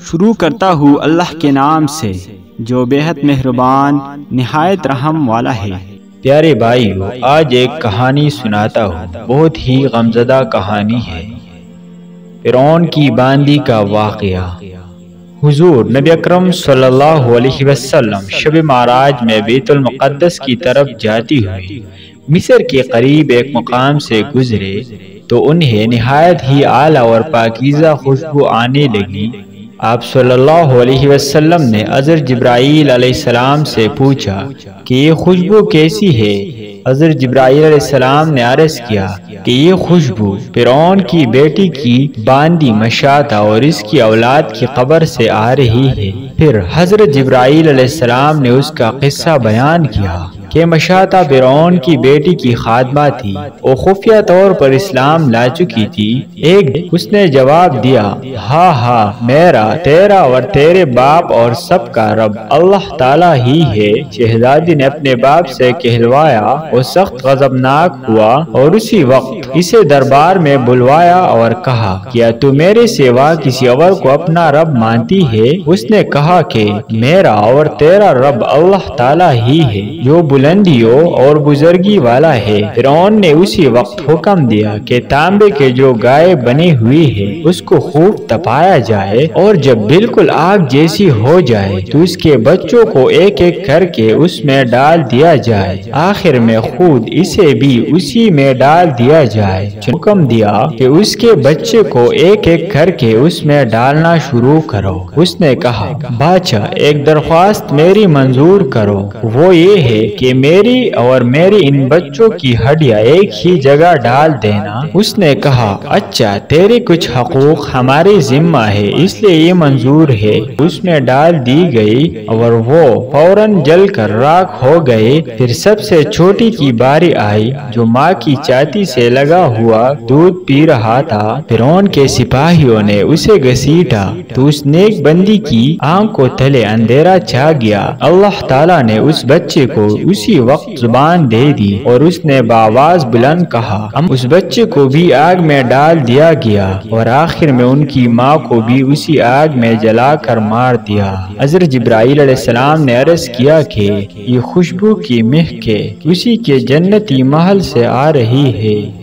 شروع کرتا ہوں اللہ کے نام سے جو بے حد مہربان نہایت رحم والا ہے۔ پیارے بھائیو، آج ایک کہانی سناتا ہوں، بہت ہی غمزدہ کہانی ہے۔ فرعون کی باندی کا واقعہ۔ حضور نبی اکرم صلی اللہ علیہ وسلم شب معراج میں بیت المقدس کی طرف جاتی ہوئی مصر کے قریب ایک مقام سے گزرے تو انہیں نہایت ہی اعلیٰ اور پاکیزہ خوشبو آنے لگی۔ آپ صلی اللہ علیہ وسلم نے حضرت جبرائیل علیہ السلام سے پوچھا کہ یہ خوشبو کیسی ہے؟ حضرت جبرائیل علیہ السلام نے عرض کیا کہ یہ خوشبو فرعون کی بیٹی کی باندی مشاطہ اور اس کی اولاد کی قبر سے آ رہی ہے۔ پھر حضرت جبرائیل علیہ السلام نے اس کا قصہ بیان کیا کہ مشاطہ فرعون کی بیٹی کی خادمہ تھی، وہ خفیہ طور پر اسلام لا چکی تھی۔ ایک اس نے جواب دیا، ہاں ہاں، میرا، تیرا اور تیرے باپ اور سب کا رب اللہ تعالیٰ ہی ہے۔ شہزادی نے اپنے باپ سے کہلوایا، وہ سخت غضبناک ہوا اور اسی وقت اسے دربار میں بلوایا اور کہا، کیا تو میرے سوا کسی اور کو اپنا رب مانتی ہے؟ اس نے کہا کہ میرا اور تیرا رب اللہ تعالیٰ ہی ہے جو بلندیوں اور بزرگی والا ہے۔ فرعون نے اسی وقت حکم دیا کہ تانبے کے جو گائے بنی ہوئی ہے اس کو خوب تپایا جائے اور جب بالکل آگ جیسی ہو جائے تو اس کے بچوں کو ایک ایک کر کے اس میں ڈال دیا جائے، آخر میں خود اسے بھی اسی میں ڈال دیا جائے۔ حکم دیا کہ اس کے بچے کو ایک ایک کر کے اس میں ڈالنا شروع کرو۔ اس نے کہا، بادشاہ، ایک درخواست میری منظور کرو، وہ یہ ہے کہ میری اور میری ان بچوں کی ہڈیاں ایک ہی جگہ ڈال دینا۔ اس نے کہا، اچھا، تیرے کچھ حقوق ہمارے ذمہ ہے اس لیے یہ منظور ہے۔ اس میں ڈال دی گئی اور وہ فوراً جل کر راکھ ہو گئے۔ پھر سب سے چھوٹی کی باری آئی جو ماں کی چھاتی سے لگا ہوا دودھ پی رہا تھا۔ فرعون کے سپاہیوں نے اسے گھسیٹا تو اس نیک بندی کی آنکھ کو تلے اندھیرا چھا گیا۔ اللہ تعالیٰ نے اس بچے کو اسی وقت زبان دے دی اور اس نے بآواز بلند کہا، اس بچے کو بھی آگ میں ڈال دیا گیا اور آخر میں ان کی ماں کو بھی اسی آگ میں جلا کر مار دیا۔ حضرت جبرائیل علیہ السلام نے عرض کیا کہ یہ خوشبو کی مہک اسی کے جنتی محل سے آ رہی ہے۔